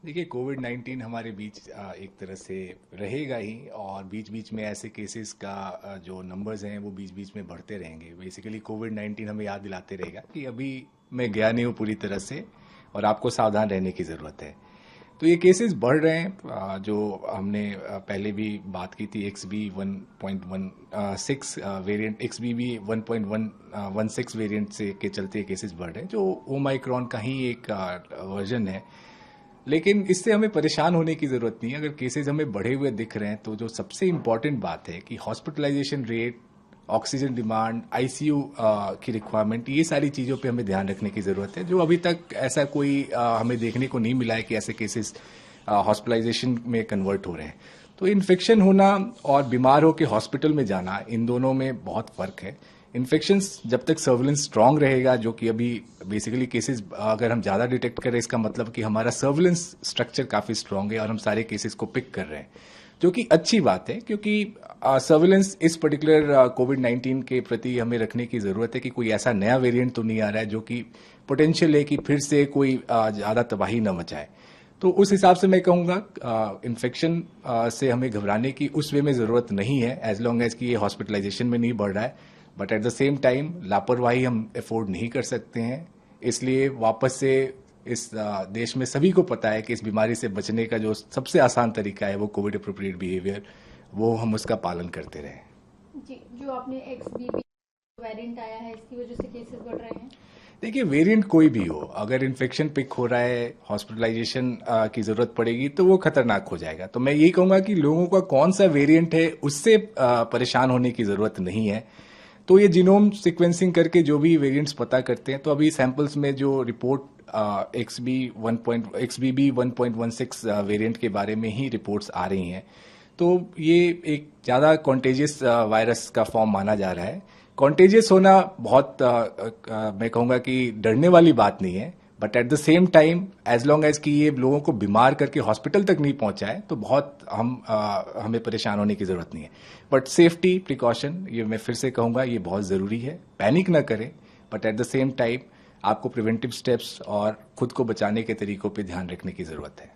देखिए, कोविड-19 हमारे बीच एक तरह से रहेगा ही, और बीच बीच में ऐसे केसेस का जो नंबर्स हैं वो बीच बीच में बढ़ते रहेंगे। बेसिकली कोविड-19 हमें याद दिलाते रहेगा कि अभी मैं गया नहीं हूँ पूरी तरह से, और आपको सावधान रहने की ज़रूरत है। तो ये केसेस बढ़ रहे हैं, जो हमने पहले भी बात की थी। XB1.16 वेरिएंट, XBB 1.116 वेरिएंट से के चलते केसेस बढ़ रहे हैं, जो ओमाइक्रॉन का ही एक वर्जन है। लेकिन इससे हमें परेशान होने की जरूरत नहीं है। अगर केसेस हमें बढ़े हुए दिख रहे हैं तो जो सबसे इंपॉर्टेंट बात है कि hospitalization rate, oxygen demand, ICU की रिक्वायरमेंट, ये सारी चीज़ों पे हमें ध्यान रखने की ज़रूरत है। जो अभी तक ऐसा कोई हमें देखने को नहीं मिला है कि ऐसे केसेस हॉस्पिटलाइजेशन में कन्वर्ट हो रहे हैं। तो इन्फेक्शन होना और बीमार होकर हॉस्पिटल में जाना, इन दोनों में बहुत फ़र्क है। इन्फेक्शंस जब तक सर्विलेंस स्ट्रांग रहेगा, जो कि अभी बेसिकली केसेस अगर हम ज़्यादा डिटेक्ट करें, इसका मतलब कि हमारा सर्विलेंस स्ट्रक्चर काफ़ी स्ट्रांग है और हम सारे केसेस को पिक कर रहे हैं, जो कि अच्छी बात है। क्योंकि सर्विलेंस इस पर्टिकुलर कोविड-19 के प्रति हमें रखने की ज़रूरत है कि कोई ऐसा नया वेरिएंट तो नहीं आ रहा है जो कि पोटेंशियल है कि फिर से कोई ज़्यादा तबाही न मचाए। तो उस हिसाब से मैं कहूँगा इन्फेक्शन से हमें घबराने की उस वे में ज़रूरत नहीं है, एज लॉन्ग एज कि ये हॉस्पिटलाइजेशन में नहीं बढ़ रहा है। But at the same time लापरवाही हम अफोर्ड नहीं कर सकते हैं। इसलिए वापस से इस देश में सभी को पता है कि इस बीमारी से बचने का जो सबसे आसान तरीका है वो कोविड अप्रोप्रिएट बिहेवियर, वो हम उसका पालन करते रहें। जी, जो आपने XBB वेरिएंट आया है, इसकी वजह से केसेस बढ़ रहे हैं। देखिए, वेरिएंट कोई भी हो, अगर इन्फेक्शन पिक हो रहा है, हॉस्पिटलाइजेशन की जरूरत पड़ेगी तो वो खतरनाक हो जाएगा। तो मैं यही कहूंगा कि लोगों का कौन सा वेरिएंट है उससे परेशान होने की जरूरत नहीं है। तो ये जीनोम सीक्वेंसिंग करके जो भी वेरिएंट्स पता करते हैं, तो अभी सैंपल्स में जो रिपोर्ट XBB 1.16 वेरिएंट के बारे में ही रिपोर्ट्स आ रही हैं। तो ये एक ज़्यादा कॉन्टेजियस वायरस का फॉर्म माना जा रहा है। कॉन्टेजियस होना बहुत मैं कहूँगा कि डरने वाली बात नहीं है, but at the same time as long as कि ये लोगों को बीमार करके हॉस्पिटल तक नहीं पहुंचाए तो बहुत हमें परेशान होने की जरूरत नहीं है। बट सेफ्टी प्रिकॉशन, ये मैं फिर से कहूँगा, ये बहुत ज़रूरी है। पैनिक ना करें, but at the same time आपको प्रिवेंटिव स्टेप्स और खुद को बचाने के तरीकों पे ध्यान रखने की ज़रूरत है।